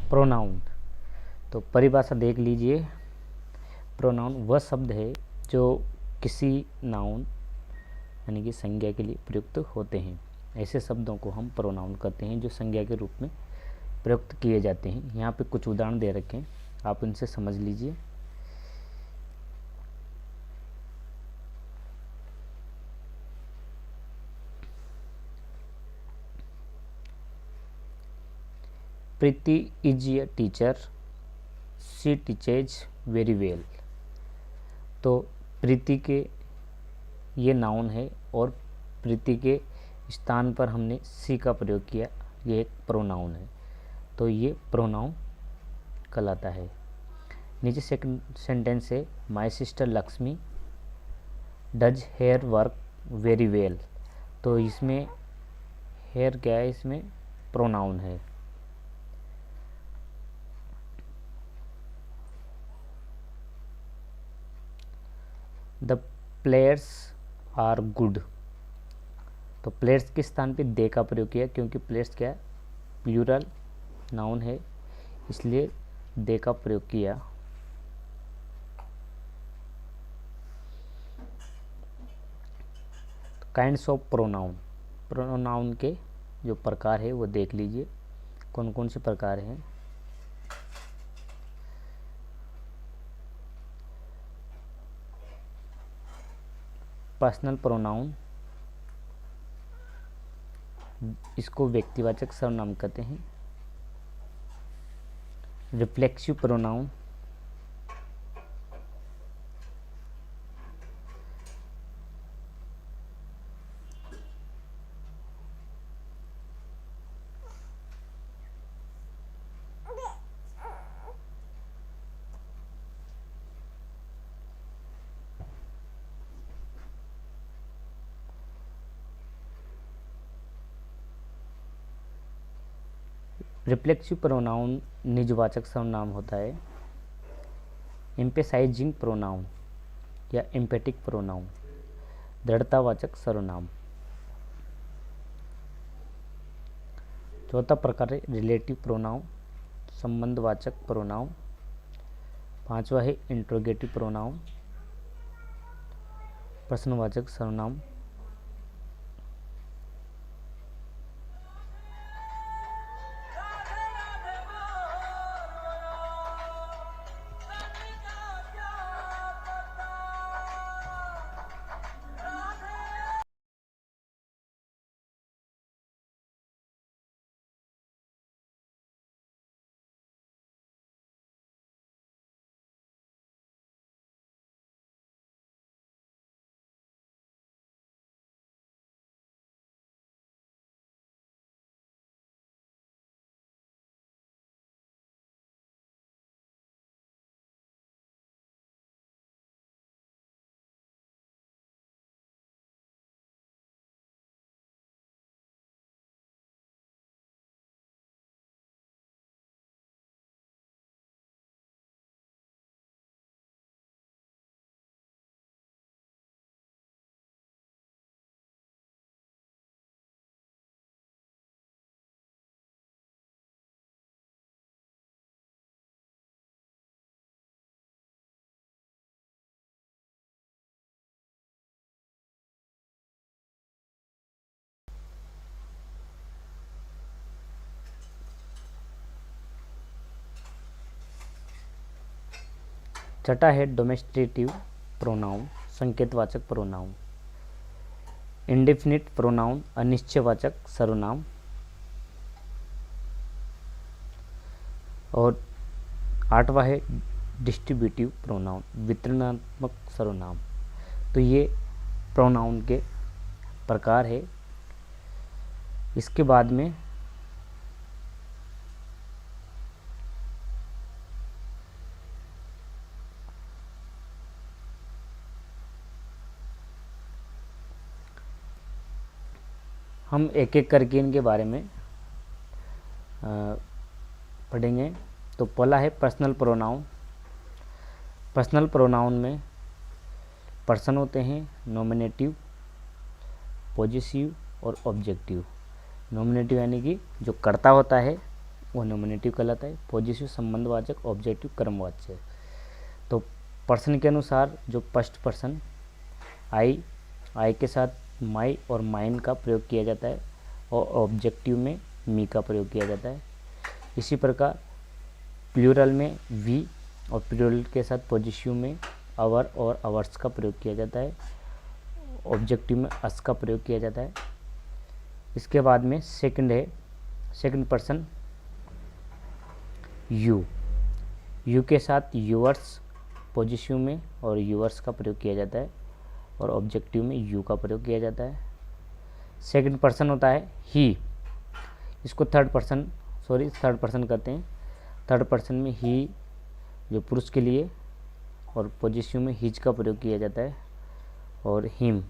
Pronoun. तो परिभाषा देख लीजिए। प्रोनाउन वह शब्द है जो किसी नाउन यानी कि संज्ञा के लिए प्रयुक्त होते हैं। ऐसे शब्दों को हम प्रोनाउन कहते हैं जो संज्ञा के रूप में प्रयुक्त किए जाते हैं। यहाँ पे कुछ उदाहरण दे रखे हैं, आप इनसे समझ लीजिए। Preeti is a teacher, she teaches very well. तो प्रीति के ये नाउन है और प्रीति के स्थान पर हमने सी का प्रयोग किया, ये एक प्रोनाउन है, तो ये प्रोनाउन कहलाता है। नीचे सेकंड सेंटेंस है, my sister Lakshmi does her work very well. तो इसमें हेयर क्या है, इसमें प्रोनाउन है। The players are good. तो प्लेयर्स के स्थान पे दे का प्रयोग किया, क्योंकि प्लेयर्स क्या है, प्लूरल नाउन है, इसलिए दे का प्रयोग किया। काइंड्स ऑफ प्रोनाउन, प्रोनाउन के जो प्रकार है वो देख लीजिए, कौन कौन से प्रकार हैं। पर्सनल प्रोनाउन, इसको व्यक्तिवाचक सर्वनाम कहते हैं। रिफ्लेक्सिव प्रोनाउन, रिफ्लेक्सिव प्रोनाउन निजवाचक सर्वनाम होता है। एम्फेसाइजिंग प्रोनाउन या एम्फेटिक प्रोनाउन दृढ़तावाचक सर्वनाम। चौथा प्रकार है रिलेटिव प्रोनाउन, संबंधवाचक प्रोनाउन। पांचवा है इंट्रोगेटिव प्रोनाउन, प्रश्नवाचक सर्वनाम। छठा है डोमेस्टिकेटिव प्रोनाउन, संकेतवाचक प्रोनाउन। इंडेफिनिट प्रोनाउन, अनिश्चयवाचक सर्वनाम। और आठवां है डिस्ट्रीब्यूटिव प्रोनाउन, वितरणात्मक सर्वनाम। तो ये प्रोनाउन के प्रकार है। इसके बाद में हम एक एक करके इनके बारे में पढ़ेंगे। तो पहला है पर्सनल प्रोनाउन। पर्सनल प्रोनाउन में पर्सन होते हैं, नॉमिनेटिव, पॉजेसिव और ऑब्जेक्टिव। नॉमिनेटिव यानी कि जो कर्ता होता है, वो नॉमिनेटिव कहलाता है। पॉजिटिव संबंधवाचक, ऑब्जेक्टिव कर्मवाच्य। तो पर्सन के अनुसार जो फर्स्ट पर्सन आई के साथ माई और माइन का प्रयोग किया जाता है और ऑब्जेक्टिव में मी का प्रयोग किया जाता है। इसी प्रकार प्लूरल में वी और प्लूरल के साथ पॉजिटिव में आवर और आवर्स का प्रयोग किया जाता है। ऑब्जेक्टिव में अस का प्रयोग किया जाता है। इसके बाद में सेकंड है, सेकंड पर्सन यू के साथ यूअर्स पॉजिटिव में और यूअर्स का प्रयोग किया जाता है और ऑब्जेक्टिव में यू का प्रयोग किया जाता है। सेकंड पर्सन होता है ही, इसको थर्ड पर्सन कहते हैं। थर्ड पर्सन में ही जो पुरुष के लिए और पॉजिटिव में हिज का प्रयोग किया जाता है और हिम।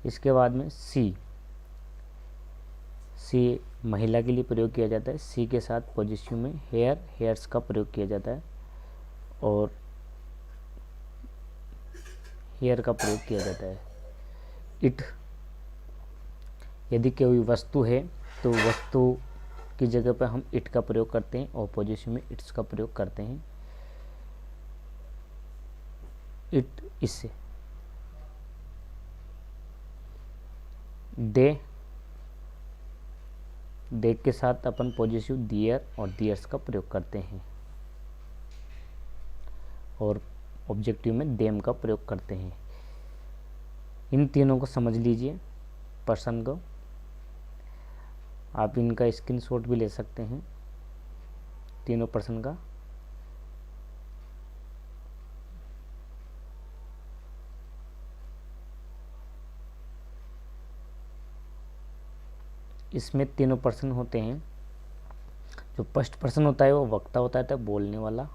इसके बाद में सी महिला के लिए प्रयोग किया जाता है। सी के साथ पॉजिटिव में हेयर्स का प्रयोग किया जाता है और हेयर का प्रयोग किया जाता है। इट, यदि कोई वस्तु है तो वस्तु की जगह पर हम इट का प्रयोग करते हैं और पॉजिटिव में इट्स का प्रयोग करते हैं। इट, इससे दे के साथ अपन पॉजिटिव दियर और दियर्स का प्रयोग करते हैं और ऑब्जेक्टिव में देम का प्रयोग करते हैं। इन तीनों को समझ लीजिए पर्सन को। आप इनका स्क्रीनशॉट भी ले सकते हैं, तीनों पर्सन का। इसमें तीनों पर्सन होते हैं। जो फर्स्ट पर्सन होता है वो वक्ता होता है, बोलने वाला,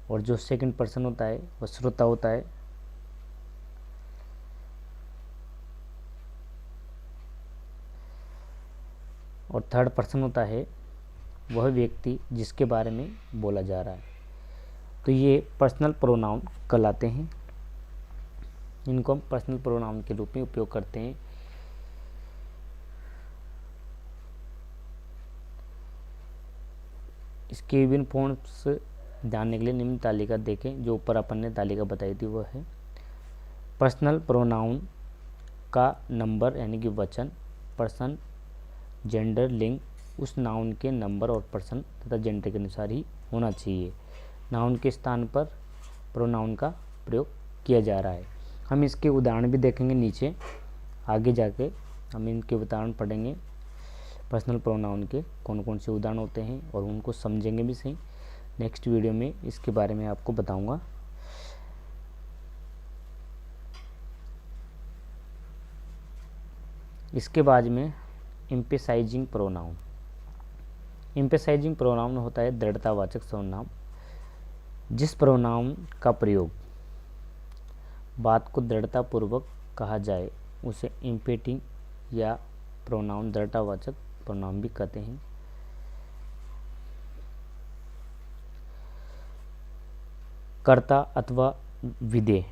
और जो सेकंड पर्सन होता है वो श्रोता होता है, और थर्ड पर्सन होता है वह व्यक्ति जिसके बारे में बोला जा रहा है। तो ये पर्सनल प्रोनाउन कहलाते हैं। इनको हम पर्सनल प्रोनाउन के रूप में उपयोग करते हैं। इसके विभिन्न फॉर्म्स जानने के लिए निम्न तालिका देखें। जो ऊपर अपन ने तालिका बताई थी वह है। पर्सनल प्रोनाउन का नंबर यानी कि वचन, पर्सन, जेंडर, लिंग उस नाउन के नंबर और पर्सन तथा जेंडर के अनुसार ही होना चाहिए। नाउन के स्थान पर प्रोनाउन का प्रयोग किया जा रहा है। हम इसके उदाहरण भी देखेंगे नीचे, आगे जाके हम इनके उदाहरण पढ़ेंगे। पर्सनल प्रोनाउन के कौन कौन से उदाहरण होते हैं और उनको समझेंगे भी सही। नेक्स्ट वीडियो में इसके बारे में आपको बताऊंगा। इसके बाद में एम्फेसाइजिंग प्रोनाउन। एम्फेसाइजिंग प्रोनाउन होता है दृढ़तावाचक सर्वनाम। जिस प्रोनाउन का प्रयोग बात को दृढ़तापूर्वक कहा जाए उसे एम्फेटिंग या प्रोनाउन दृढ़तावाचक प्रोनाउन भी कहते हैं। कर्ता अथवा विधेय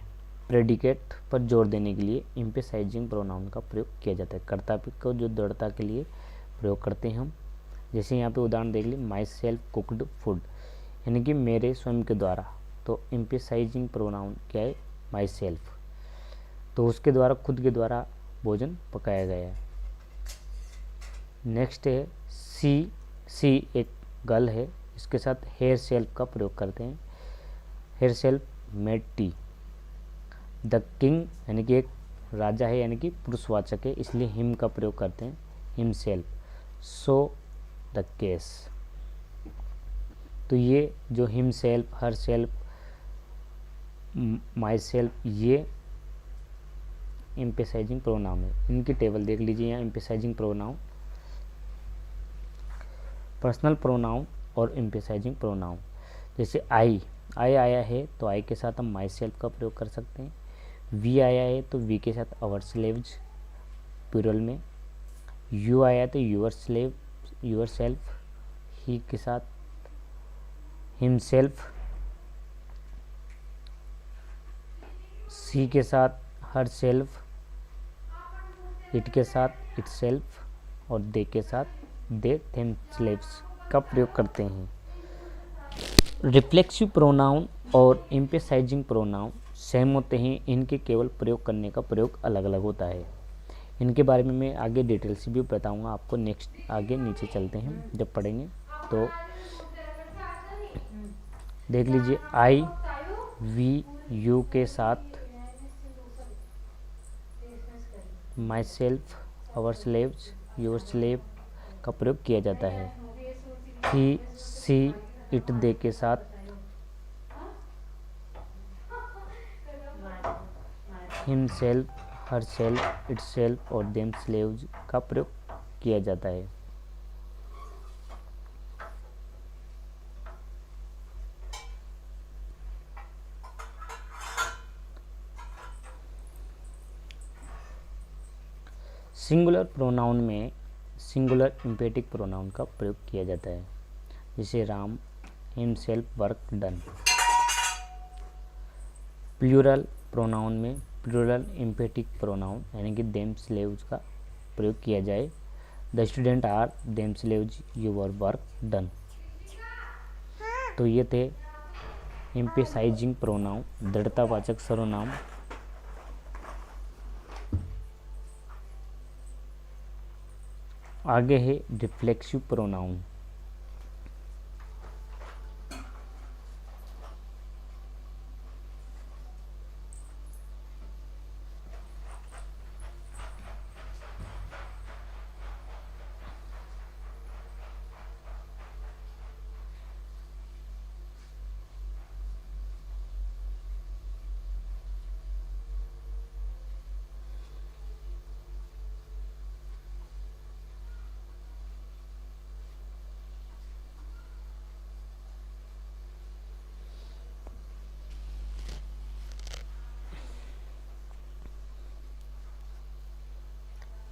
प्रेडिकेट पर जोर देने के लिए एम्फेसाइजिंग प्रोनाउन का प्रयोग किया जाता है। कर्ता को जो दृढ़ता के लिए प्रयोग करते हैं हम, जैसे यहाँ पे उदाहरण देख लीजिए, माई सेल्फ कुकड फूड, यानी कि मेरे स्वयं के द्वारा। तो एम्फेसाइजिंग प्रोनाउन क्या है? My self. तो उसके द्वारा, खुद के द्वारा भोजन पकाया गया है। नेक्स्ट है सी एक गर्ल है, इसके साथ हेयर सेल्फ का प्रयोग करते हैं। Herself made tea. The king यानी कि एक राजा है, यानी कि पुरुषवाचक है, इसलिए हिम का प्रयोग करते हैं, him self. So the case. तो ये जो him self, her self, my self, ये एम्फेसाइजिंग प्रोनाउन है। इनकी टेबल देख लीजिए यहाँ, एम्फेसाइजिंग प्रोनाउन, पर्सनल प्रोनाउन और एम्फेसाइजिंग प्रोनाउन। जैसे आई आया है तो आई के साथ हम माई सेल्फ का प्रयोग कर सकते हैं। वी आया है तो वी के साथ आवर स्लेव्स प्लूरल में। यू आया तो यूअर स्लेव, यूअर सेल्फ, ही के साथ हिमसेल्फ, सी के साथ हर सेल्फ, इट के साथ इट सेल्फ, और दे के साथ दे देम स्लेव्स का प्रयोग करते हैं। रिफ्लेक्सिव प्रोनाउन और एम्फेसाइजिंग प्रोनाउन सेम होते हैं, इनके केवल प्रयोग करने का प्रयोग अलग अलग होता है। इनके बारे में मैं आगे डिटेल से भी बताऊंगा आपको। नेक्स्ट आगे नीचे चलते हैं जब पढ़ेंगे तो देख लीजिए। आई वी यू के साथ myself, ourselves, yourself का प्रयोग किया जाता है। ही सी इट दे के साथ हिमसेल्फ, हरसेल्फ, इटसेल्फ और देम स्लेव्स का प्रयोग किया जाता है। सिंगुलर प्रोनाउन में सिंगुलर इम्पेटिक प्रोनाउन का प्रयोग किया जाता है, जैसे Ram himself work done. Plural pronoun में प्लूरल इम्पेटिक प्रोनाउन यानी कि देम स्लेव्स का प्रयोग किया जाए। The student are themselves your work done. तो ये थे एम्फेसाइजिंग प्रोनाउन, दृढ़तावाचक सर्वनाम। आगे है रिफ्लेक्सिव प्रोनाउन।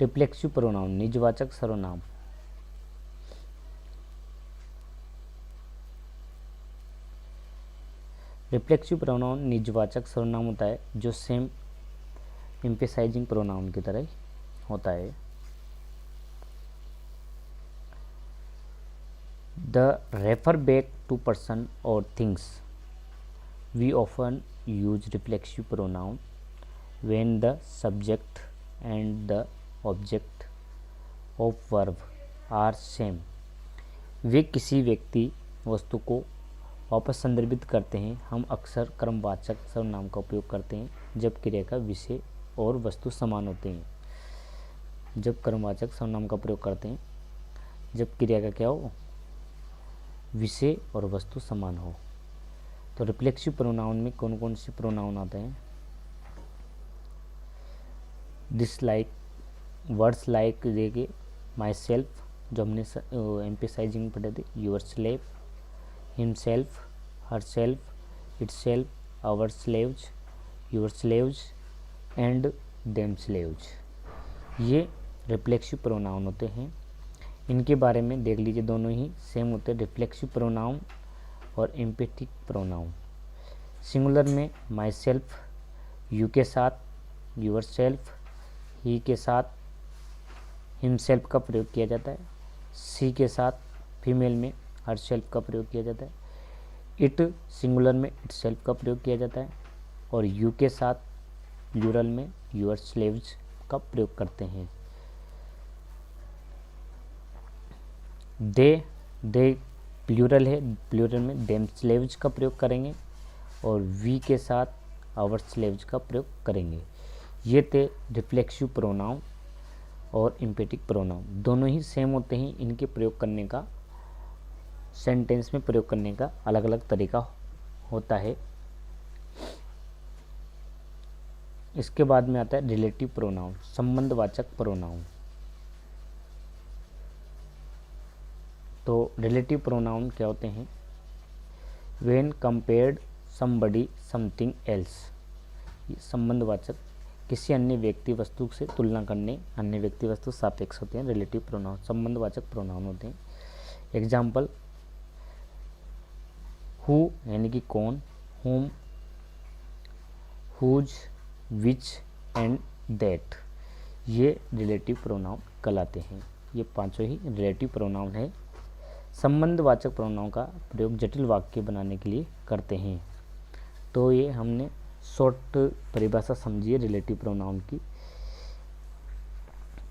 रिफ्लेक्सिव प्रोनाउन निजवाचक सर्वनाम। रिफ्लेक्सिव प्रोनाउन निजवाचक सर्वनाम होता है जो सेम एम्फेसाइजिंग प्रोनाउन की तरह होता है। The refer back to person और things we often use reflexive pronoun when the subject and the object of verb are same. वे किसी व्यक्ति वस्तु को वापस संदर्भित करते हैं। हम अक्सर क्रमवाचक सर्वनाम का उपयोग करते हैं जब क्रिया का विषय और वस्तु समान होते हैं। जब क्रमवाचक सर्वनाम का प्रयोग करते हैं जब क्रिया का क्या हो, विषय और वस्तु समान हो। तो रिफ्लेक्सिव प्रोनाउन में कौन कौन से प्रोनाउन आते हैं? दिस लाइक, वर्ड्स लाइक देखिए माई सेल्फ जो हमने एम्फेसाइजिंग पढ़े थे, yourself, himself, herself, itself, ourselves, yourselves and themselves, ये रिफ्लेक्सिव प्रोनाउन होते हैं। इनके बारे में देख लीजिए, दोनों ही सेम होते हैं, रिफ्लेक्सिव प्रोनाउन और एम्फेटिक प्रोनाउन। सिंगुलर में माई सेल्फ यू के साथ योर सेल्फ, ही के साथ हिमसेल्फ का प्रयोग किया जाता है। सी के साथ फीमेल में हर सेल्फ का प्रयोग किया जाता है। इट सिंगुलर में इट सेल्फ का प्रयोग किया जाता है। और यू के साथ प्लूरल में योर स्लेव्स का प्रयोग करते हैं। दे प्लूरल है, प्लूरल में देम स्लेव्स का प्रयोग करेंगे और वी के साथ आवर स्लेव्स का प्रयोग करेंगे। ये थे रिफ्लेक्सिव प्रोनाउन और एम्फेटिक प्रोनाउन, दोनों ही सेम होते हैं। इनके प्रयोग करने का, सेंटेंस में प्रयोग करने का अलग अलग तरीका होता है। इसके बाद में आता है रिलेटिव प्रोनाउन, संबंधवाचक प्रोनाउन। तो रिलेटिव प्रोनाउन क्या होते हैं? When compared somebody something else, संबंधवाचक किसी अन्य व्यक्ति वस्तु से तुलना करने, अन्य व्यक्ति वस्तु सापेक्ष होते हैं। रिलेटिव प्रोनाउन संबंधवाचक प्रोनाउन होते हैं। एग्जाम्पल, हु यानी कि कौन, हुम, हुज, विच एंड दैट, ये रिलेटिव प्रोनाउन कहलाते हैं। ये पांचों ही रिलेटिव प्रोनाउन है। संबंधवाचक प्रोनाउन का प्रयोग जटिल वाक्य बनाने के लिए करते हैं। तो ये हमने शॉर्ट परिभाषा समझी है रिलेटिव प्रोनाउन की।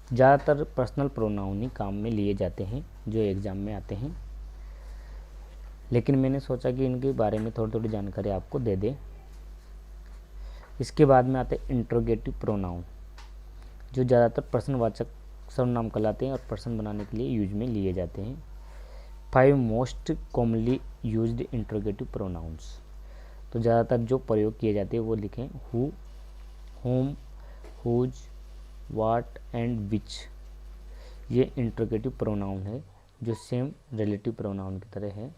ज़्यादातर पर्सनल प्रोनाउन ही काम में लिए जाते हैं जो एग्ज़ाम में आते हैं, लेकिन मैंने सोचा कि इनके बारे में थोड़ी थोड़ी जानकारी आपको दे दें। इसके बाद में आते हैं इंट्रोगेटिव प्रोनाउन, जो ज़्यादातर प्रश्नवाचक सर्वनाम कहलाते हैं और प्रश्न बनाने के लिए यूज में लिए जाते हैं। 5 most commonly used interrogative pronouns, तो ज़्यादातर जो प्रयोग किए जाते हैं वो लिखें who, whom, whose, what and which. ये इंट्रोगेटिव प्रोनाउन है जो सेम रिलेटिव प्रोनाउन की तरह है।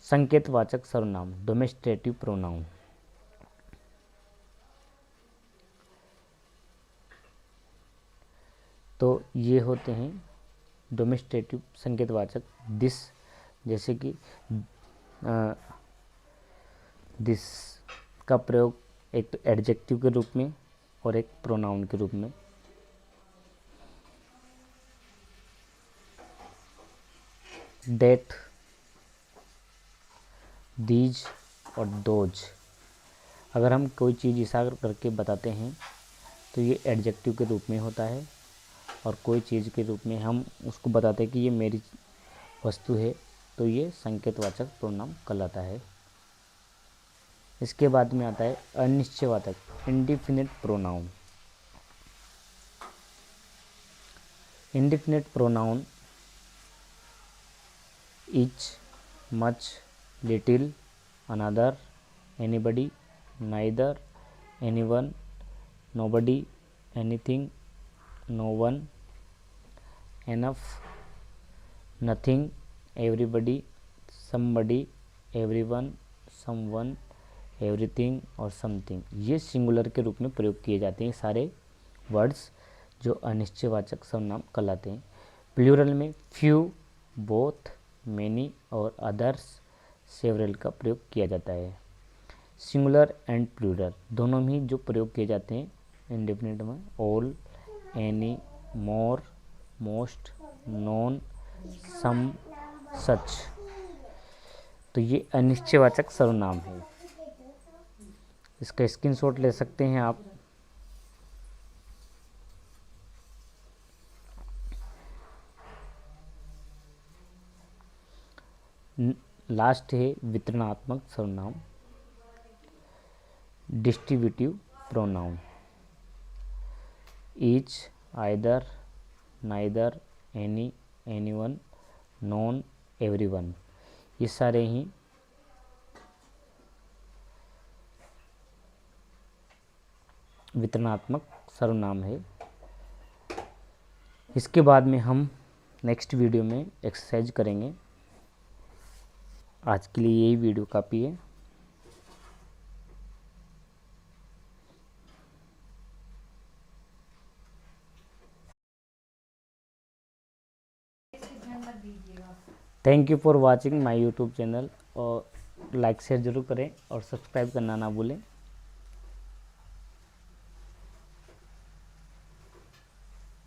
संकेतवाचक सर्वनाम डोमेस्टेटिव प्रोनाउन, तो ये होते हैं डोमेस्टेटिव संकेतवाचक दिस, जैसे कि दिस का प्रयोग एक तो एडजेक्टिव के रूप में और एक प्रोनाउन के रूप में। डेथ, दीज और दोज, अगर हम कोई चीज़ इशारा करके बताते हैं तो ये एडजेक्टिव के रूप में होता है, और कोई चीज़ के रूप में हम उसको बताते हैं कि ये मेरी वस्तु है, तो ये संकेतवाचक प्रोनाउन कहलाता है। इसके बाद में आता है अनिश्चयवाचक indefinite pronoun. Indefinite pronoun each, much, little, another, anybody, neither, anyone, nobody, anything, no one, enough, nothing, everybody, somebody, everyone, someone, everything और समथिंग, ये सिंगुलर के रूप में प्रयोग किए जाते हैं सारे वर्ड्स जो अनिश्चयवाचक सर्वनाम कहलाते हैं। प्लूरल में फ्यू, बोथ, मेनी और अदर्स, सेवरल का प्रयोग किया जाता है। सिंगुलर एंड प्लूरल दोनों में ही जो प्रयोग किए जाते हैं इंडेफिनिट में ऑल, एनी, मोर, मोस्ट, नॉन, सम, सच, तो ये अनिश्चयवाचक सर्वनाम है। इसका स्क्रीनशॉट ले सकते हैं आप। लास्ट है वितरणात्मक सर्वनाम distributive pronoun. Each, either, neither, any, anyone, non, everyone, ये सारे ही वितरणात्मक सर्वनाम है। इसके बाद में हम नेक्स्ट वीडियो में एक्सरसाइज करेंगे। आज के लिए यही वीडियो काफ़ी है। Thank you for watching my YouTube channel, और लाइक शेयर ज़रूर करें और सब्सक्राइब करना ना भूलें।